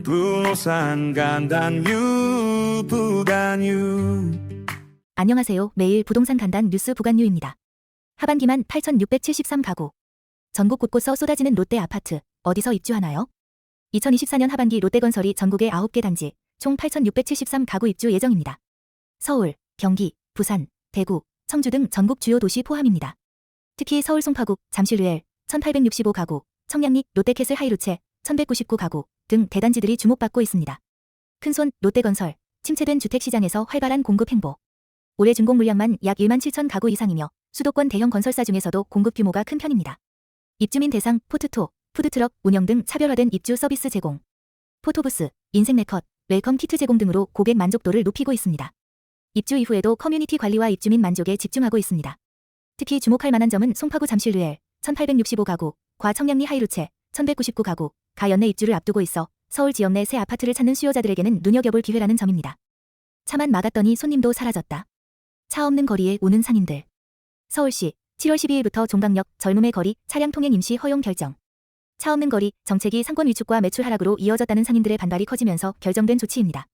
부동산 간단 부간유. 안녕하세요. 매일 부동산 간단 뉴스 부간유입니다. 하반기만 8,673가구. 전국 곳곳서 쏟아지는 롯데 아파트. 어디서 입주하나요? 2024년 하반기 롯데건설이 전국의 9개 단지, 총 8,673가구 입주 예정입니다. 서울, 경기, 부산, 대구, 청주 등 전국 주요 도시 포함입니다. 특히 서울 송파구, 잠실 르엘, 1,865가구, 청량리, 롯데캐슬 하이루체, 1,199가구 등 대단지들이 주목받고 있습니다. 큰손, 롯데건설, 침체된 주택시장에서 활발한 공급 행보. 올해 준공 물량만 약 17,000가구 이상이며 수도권 대형 건설사 중에서도 공급 규모가 큰 편입니다. 입주민 대상, 포트토, 푸드트럭 운영 등 차별화된 입주 서비스 제공. 포토부스, 인생 네컷, 웰컴 키트 제공 등으로 고객 만족도를 높이고 있습니다. 입주 이후에도 커뮤니티 관리와 입주민 만족에 집중하고 있습니다. 특히 주목할 만한 점은 송파구 잠실 르엘, 1,865가구, 과 청량리 하이루체, 1,199가구, 가 연내 입주를 앞두고 있어 서울 지역 내 새 아파트를 찾는 수요자들에게는 눈여겨볼 기회라는 점입니다. 차만 막았더니 손님도 사라졌다. 차 없는 거리에 오는 상인들. 서울시 7월 12일부터 종강역 젊음의 거리 차량 통행 임시 허용 결정. 차 없는 거리 정책이 상권 위축과 매출 하락으로 이어졌다는 상인들의 반발이 커지면서 결정된 조치입니다.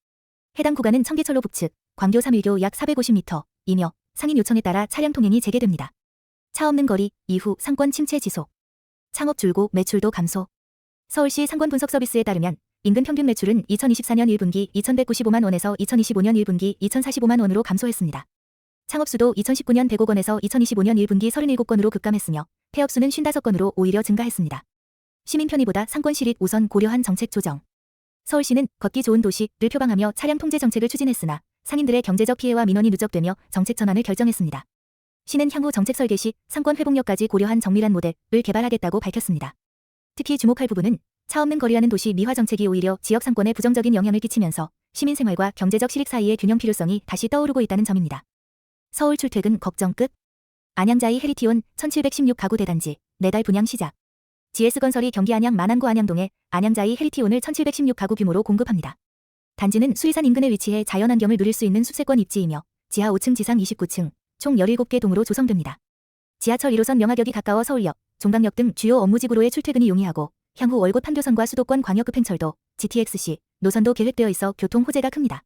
해당 구간은 청계철로 북측, 광교 3일교 약 450m 이며 상인 요청에 따라 차량 통행이 재개됩니다. 차 없는 거리 이후 상권 침체 지속. 창업 줄고 매출도 감소. 서울시 상권 분석 서비스에 따르면 인근 평균 매출은 2024년 1분기 2,195만 원에서 2025년 1분기 2,045만 원으로 감소했습니다. 창업수도 2019년 100억 원에서 2025년 1분기 37건으로 급감했으며 폐업수는 55건으로 오히려 증가했습니다. 시민 편의보다 상권 실익 우선 고려한 정책 조정. 서울시는 걷기 좋은 도시를 표방하며 차량 통제 정책을 추진했으나 상인들의 경제적 피해와 민원이 누적되며 정책 전환을 결정했습니다. 시는 향후 정책 설계 시 상권 회복력까지 고려한 정밀한 모델을 개발하겠다고 밝혔습니다. 특히 주목할 부분은 차 없는 거리라는 도시 미화 정책이 오히려 지역 상권에 부정적인 영향을 끼치면서 시민 생활과 경제적 실익 사이의 균형 필요성이 다시 떠오르고 있다는 점입니다. 서울 출퇴근 걱정 끝. 안양자이 헤리티온 1,716가구 대단지, 내달 분양 시작. GS건설이 경기 안양 만안구 안양동에 안양자이 헤리티온을 1,716가구 규모로 공급합니다. 단지는 수리산 인근에 위치해 자연환경을 누릴 수 있는 수세권 입지이며 지하 5층 지상 29층, 총 17개 동으로 조성됩니다. 지하철 1호선 명하역이 가까워 서울역, 종강역 등 주요 업무지구로의 출퇴근이 용이하고 향후 월곶 판교선과 수도권 광역급행철도, GTX-C 노선도 계획되어 있어 교통 호재가 큽니다.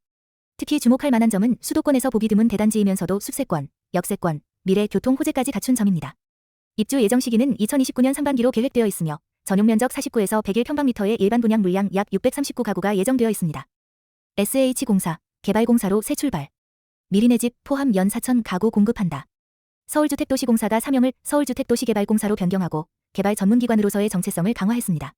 특히 주목할 만한 점은 수도권에서 보기 드문 대단지이면서도 수세권, 역세권, 미래 교통 호재까지 갖춘 점입니다. 입주 예정 시기는 2029년 상반기로 계획되어 있으며 전용 면적 49에서 101평방미터의 일반 분양 물량 약 639가구가 예정되어 있습니다. SH공사, 개발공사로 새 출발. 미리네 집 포함 연 4,000가구 공급한다. 서울주택도시공사가 사명을 서울주택도시개발공사로 변경하고 개발 전문기관으로서의 정체성을 강화했습니다.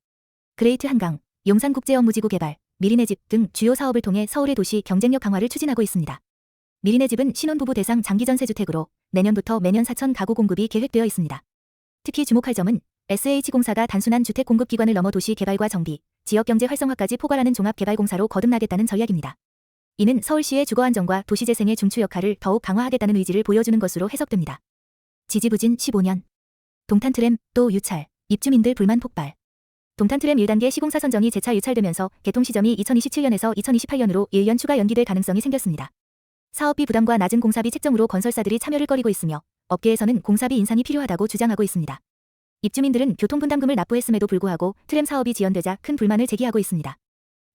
그레이트 한강, 용산국제업무지구 개발, 미리네 집 등 주요 사업을 통해 서울의 도시 경쟁력 강화를 추진하고 있습니다. 미리네 집은 신혼부부 대상 장기전세주택으로 내년부터 매년 4,000가구 공급이 계획되어 있습니다. 특히 주목할 점은 SH공사가 단순한 주택 공급 기관을 넘어 도시 개발과 정비, 지역경제 활성화까지 포괄하는 종합개발공사로 거듭나겠다는 전략입니다. 이는 서울시의 주거안정과 도시재생의 중추 역할을 더욱 강화하겠다는 의지를 보여주는 것으로 해석됩니다. 지지부진 15년. 동탄트램 또 유찰, 입주민들 불만 폭발. 동탄트램 1단계 시공사 선정이 재차 유찰되면서 개통 시점이 2027년에서 2028년으로 1년 추가 연기될 가능성이 생겼습니다. 사업비 부담과 낮은 공사비 책정으로 건설사들이 참여를 꺼리고 있으며 업계에서는 공사비 인상이 필요하다고 주장하고 있습니다. 입주민들은 교통분담금을 납부했음에도 불구하고 트램 사업이 지연되자 큰 불만을 제기하고 있습니다.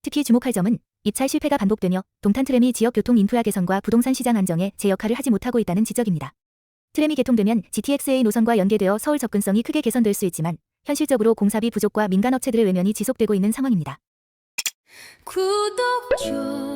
특히 주목할 점은 입찰 실패가 반복되며 동탄트램이 지역 교통 인프라 개선과 부동산 시장 안정에 제 역할을 하지 못하고 있다는 지적입니다. 트램이 개통되면 GTX-A 노선과 연계되어 서울 접근성이 크게 개선될 수 있지만 현실적으로 공사비 부족과 민간 업체들의 외면이 지속되고 있는 상황입니다. 구독 좀